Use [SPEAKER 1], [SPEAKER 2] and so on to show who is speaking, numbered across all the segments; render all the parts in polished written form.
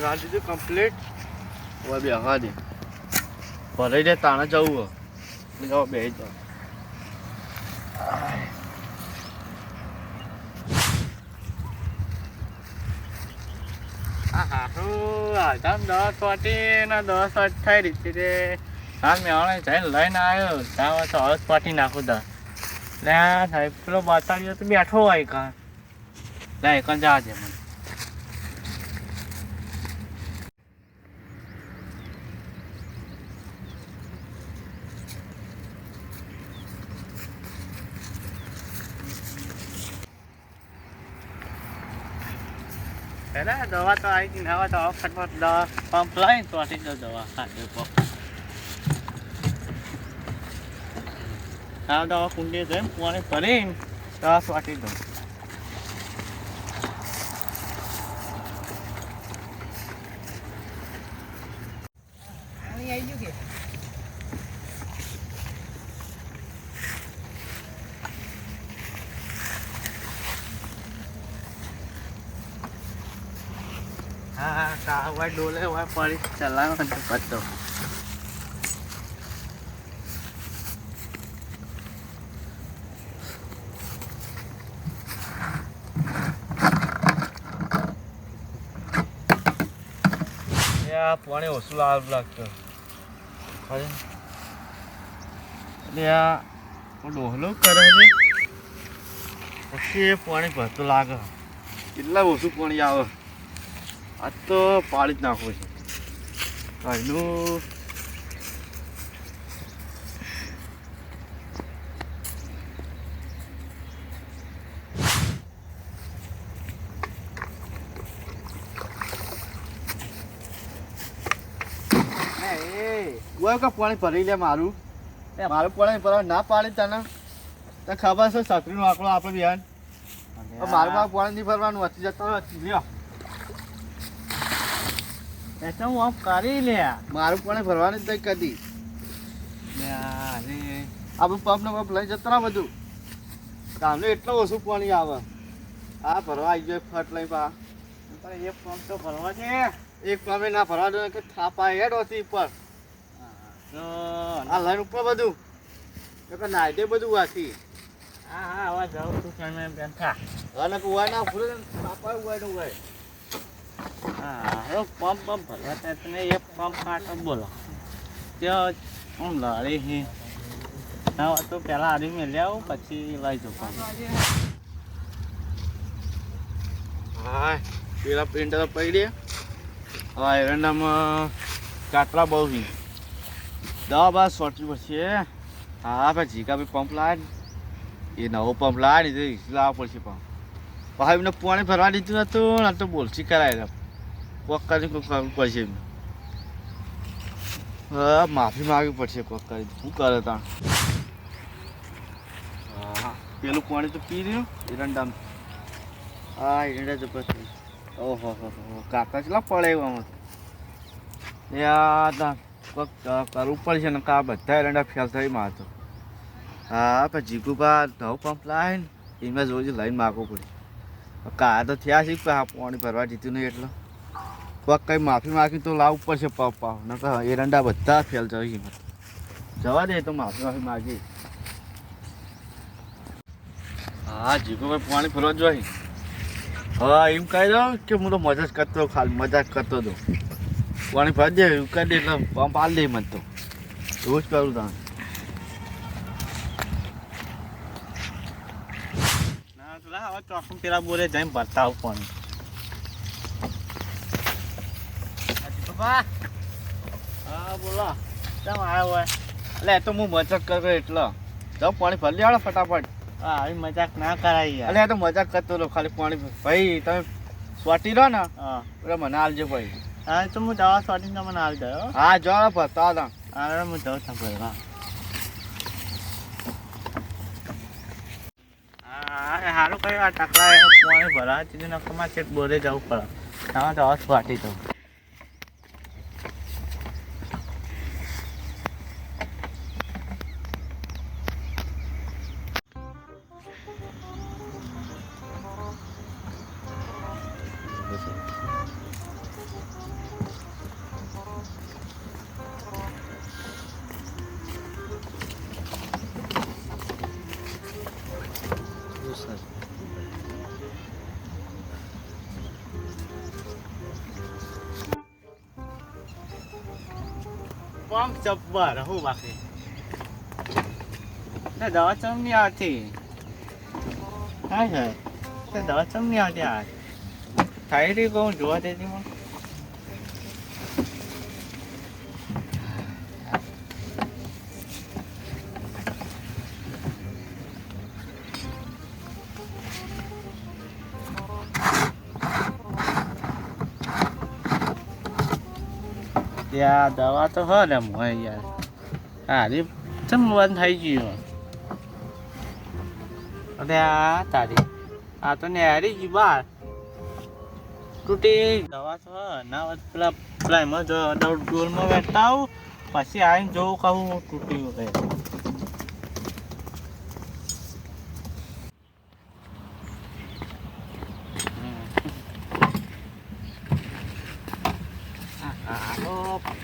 [SPEAKER 1] ભરવા દીધું કમ્પ્લીટ. હવે બે હવા દે ભરાઈ દે તાણે જવું હોય બે જાવ. હાલતા 10 પાટી ને 10 થઈ રીતે રે. હા મેં જઈને લઈને આવ્યો ત્યાં તો હળદ પાટી નાખું તા લે સાહેબ પેલો બતાડ્યો તો બેઠો હોય કાં લે કાં જવા દે મને. પેલા દવા તો આવી ગઈ હવે તો ફટફટ દવા પંપ લાવીને તો આથી દવા ખાતી પંપ. હા દવા કુંડી જઈને પાણી ભરીને દવા સ્વાટી દઉં. હા કા હોય ડોલે હોય પડી ચલાવો ને પતો. પાણી ઓછું લાગતું એટલે આ ડોહલો કરે છે પછી એ પાણી ભરતું લાગે. કેટલા ઓછું પાણી આવે આ તો પાડી જ નાખવું છે ઘરનું. પાણી ભરી લે મારું પાણી ભરવા ના પાડી તને ખબર છે છત્રીનો આંકડો આપણે બિહાન મારું પાણી નહીં ભરવાનું હતી જતો લ્યો. એટલે હું આમ કરી લે મારું પાણી ભરવાનું જ નહીં કદી. આપણે પંપ ને પંપ લઈ જતા બધું કામને એટલું ઓછું પાણી આવે. હા ભરવા આવી જાય ફટ લઈ પા એક પંપ તો ભરવા છે. એક પંપે ના ભરવા દો કે થાપા હેડ ઓછી ઉપર આ લાઈન ઉપર બધું નાઈટે બધું વાંચી. હા હા હવે જાઉં તું તમે બેઠા અને કુવા ના ફૂલે થાપા ઉવાય નું હોય. હા હવે પંપ ભરવા ત્યાં તમે એક પંપ કાઢો બોલો ત્યાં હું લડી હી તો પેલા આડી મેં લેવું પછી લઈ જાઉં પંપ. હા પેલા પ્રિન્ટર પડી હવે એરંડામાં કાતરા બહુ હી દવા બસ સોટી પડશે. હા ભાઈ જીકા ભાઈ પંપ લાવે એ નવો પંપ લાવે ને લાવવા પડશે પંપ. ભાઈ એમને પાણી ભરવા દીધું નતું ને તો બોલસી કરાયેલા કોક કરી કરવું પડશે એમને. હા માફી માગવી પડશે કોક કરી શું કરે તા. હા પેલું પાણી તો પી રહ્યું એરંડામાં. હા એરંડા તો પછી ઓહો હો કાકા ચલા પડે એવામાં યા કરવું પડશે ને કા બધા એરંડા ફેલ થઈ મારતો. હા પછી જીગુબા નવો પંપ લાવે ને એમાં જોઈ લઈને માગવું પડે. કા તો થયા છે પાણી ભરવા દીધું નહીં એટલે કોક કંઈ માફી માગી તો લાવવું પડશે પંપ ને એરંડા બધા ફેલ જાય જવા દે તો માફી માગી. હા જીગુભાઈ પાણી ભરવા જોઈએ. હા એમ કહી દો કે હું તો મજા જ કરતો ખાલી મજા જ કરતો હતો. પાણી ભરી દે એવું કરી દે એટલે પંપ આલી દે મને તો એવું જ કરું તમે. ના તું હવે ચોકું પેલા બોલે જઈને ભરતા આવું પાણી. હા બોલો કેમ આવ્યો હોય એટલે તો હું મજાક કરતો એટલે જાઉં પાણી ભરી લેવાડો ફટાફટ. હા આવી મજાક ના કરાય એટલે તો મજાક કરતો હતો ખાલી પાણી ભાઈ તમે સ્વાટી રહો ને હા એટલે મને આલજો ભાઈ. હા તો હું દવા સ્વાટીને તમને હાલ દઉં. હા જો ભરતા હતા હા હું જાઉં છું ભરવા. હા સારું કહ્યું આ ટકલા પાણી ભરા ચીજ નકમાં ચેક બોરે જવું પડે હા દવા સ્વાટી દઉં. પંપ જબ્બર હું બાકી દવા ચમ નહીં આવતી હા છે દવા ચમ નહીં આવતી આ થઈ રહી કહું જોવા દેતી મને ત્યાં દવા તો હોય ને મોય યાર હારી ચમ બંધ થઈ ગયું અરે આ તારી આ તો નેરી ગઈ બાર તૂટી દવા તો ના પેલા એમાં ડોલમાં બેઠતા આવું પછી આવીને જોઉં કહું તૂટ્યું કે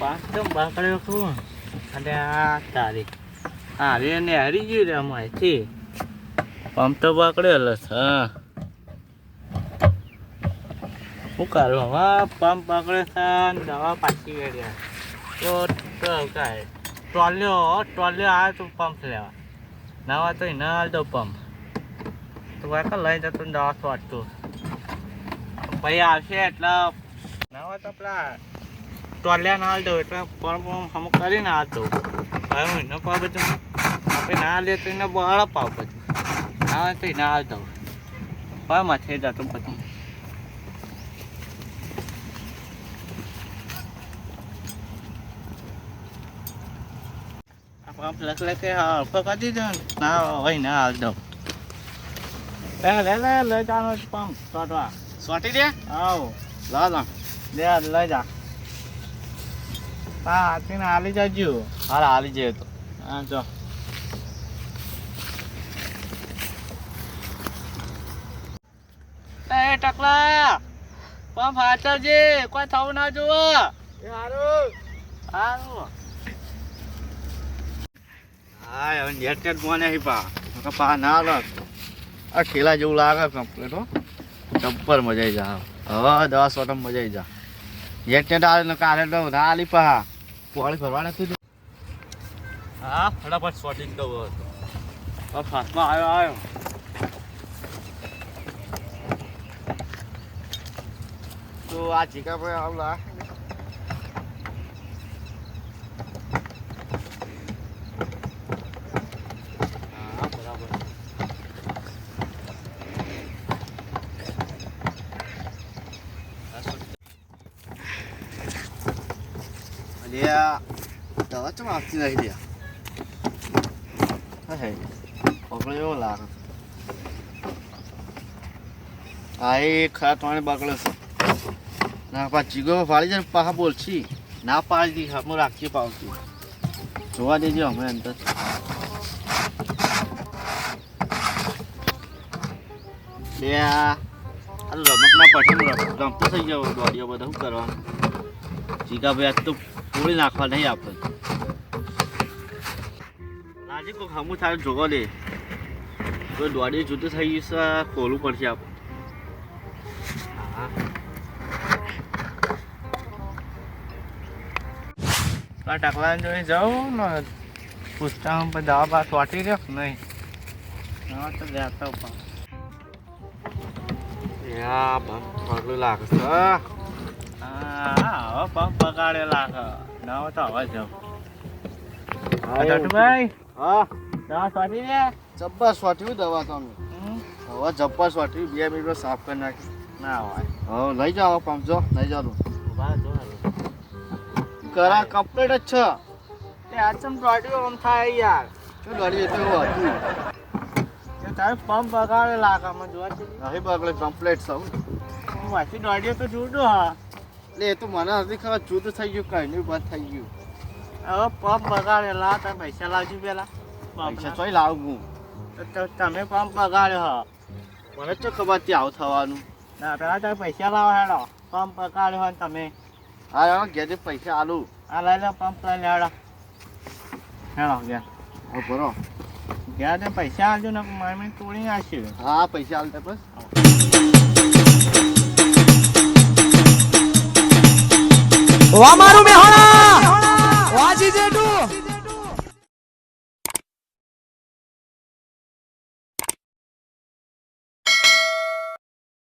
[SPEAKER 1] પાકમ બાકડ્યો છું અને આ તારી હારી ને હારી ગયું રે અમારથી પંપ તો બાકડેલો છે હા શું કરું હવે પંપ બાકડે છે દવા પાછી ગયા તો કાંઈ ટોલ્યો આવે તો પંપ લેવા ના હોય તો ના હાલ દો પંપ તો વાંક લઈ જતો દવા છોડતું પછી આવશે એટલે ના હોય તો પેલા ટોલ્યા ના હાલ દઉં એટલે પંપ અમુક કરીને હાલ દઉં હવે હું એનો પાવ બધું આપણે ના લે તો એને બહાર પાવ બધું ના હોય તો ના હાલ દઉં હવે માથે જતું બધું પંપ લખલે કે અલ્પ કરી દીધો ના હોય ના હાલ દઉં લે લઈ જવાનો પંપ સોટવા સોટી દે આવો લે લઈ જા હા હાથીને હાલી જજો હાલ હાલી જાય તો હા જો એ ટકલા પંપ હાચવજે કોઈ થવું ના જોવો હારું હારું હા હવે નેટ મને પા પા ના લગ આ ઠેલા જેવું લાગે કમ્પ્લીટ હો જબ્બર મજા આવી જા હવે 10 ઓટમ મજા આવી જા નેટ આવે ને કાલે તો ના આલી પા પોળી ભરવા નથી હા ફટાફટ શોટિંગ તો ફાસ્ટમાં આવ્યો તો આ ચીકા પર આવલા હા બરાબર અલ્યા દવા ચમ આપતી નહીં લ્યા હે પકડો એવો લાગે આ એ ખરા પાણી બગડે છે ના પા ચીગો ફાળી જાય પાછા બોલછી ના પાડી દી હું રાખીએ પાવતી જોવા દેજો અમે અંદર બે આ રમતના પઠી રમતો થઈ ગયો દોડીઓ બધા શું કરવાનું ચીકા ભાઈ આજ તો પૂરી નાખવા નહીં આપણે આજે કોઈ હમું થાય જોગો લે તો દોડી જુદું થઈ ગયું છે ખોલવું પડશે આપણે હા ટકલા જોઈ જાઉં ને પૂછતા હું દવા બાદ વાટી રહ્યો નહીં હા તો જતો પણ યા પગલું લાગે છે હા હવે પંપ પગાડે લાગે ના હોય તો હવે જાઉં ભાઈ હા દવા સ્વાટી રે જબ્બર સ્વાટ્યું દવા તો અમે હવે જબ્બર સ્વાટ્યું 2 મિનિટમાં સાફ કરી નાખી ના હોય હવે લઈ જાઓ પંપ જો લઈ જાઓ કરા કમ્પ્લીટ જ છે તે આચમ દોડ્યો આમ થાય યાર શું દોડ્યું તો હતું તારે પંપ બગાડે લાગે મને જોવા છે નહીં બગડે કમ્પ્લીટ સૌ હું વાંચી દોડ્યો તો જુદો હા એટલે એ તો મને નથી ખબર જુદું થઈ ગયું કઈ નહીં બંધ થઈ ગયું હવે પંપ બગાડે લા તમે પૈસા લાવજો પેલા પૈસા ચોઈ લાવું તો તમે પંપ બગાડ્યો હા મને તો ખબર ત્યાં આવું થવાનું ના પેલા તમે પૈસા લાવો હેડો પંપ બગાડ્યો હોય તમે હા ઘેર પૈસા આલુ આ લઈ લે પંપ લઈ લે હેડો ઘેર ભરો ઘેર ને પૈસા આવજો ને મારી તોડી નાખશે હા પૈસા આલતા બસ
[SPEAKER 2] ઓ મારું મેહોણા